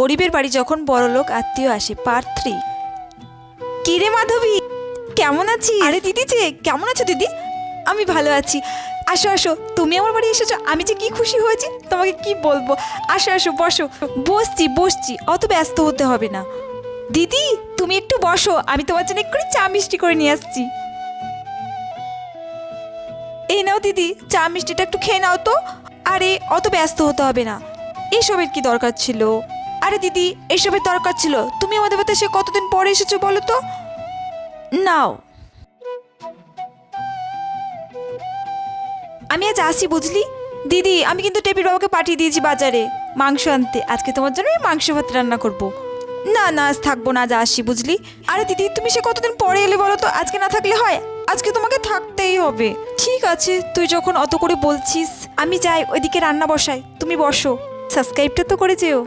গরিবের বাড়ি যখন বড়লোক আত্মীয় আসে, পার্ট 3। কি রে মাধবী, কেমন আছিস? আরে দিদি যে, কেমন আছো দিদি? আমি ভালো আছি। আসো আসো, তুমি আমার বাড়ি এসেছো, আমি যে কি খুশি হয়েছি তোমাকে কি বলবো। আসো আসো, বসো। বসছি বসছি, অত ব্যস্ত হতে হবে না। দিদি তুমি একটু বসো, আমি তোমার জন্য একটু চা মিষ্টি করে নিয়ে আসছি। এই নাও দিদি, চা মিষ্টিটা একটু খেয়ে নাও তো। আরে অত ব্যস্ত হতে হবে না, এসবের কি দরকার ছিল? আরে দিদি, এসবের দরকার ছিল, তুমি আমাদের বাড়িতে সে কতদিন পরে এসেছো বলো তো। নাও। আমি আজ আসি বুঝলি। দিদি আমি কিন্তু টেপির বাবাকে পাঠিয়ে দিয়েছি বাজারে মাংস আনতে, আজকে তোমার জন্য আমি মাংস ভাত রান্না করব। না না, আজ থাকবো না, আজ আসি বুঝলি। আরে দিদি তুমি সে কতদিন পরে এলে বলো তো, আজকে না থাকলে হয়? আজকে তোমাকে থাকতেই হবে। ঠিক আছে, তুই যখন অত করে বলছিস, আমি যাই ওইদিকে রান্না বসাই, তুমি বসো। সাবস্ক্রাইবটা তো করে যেও।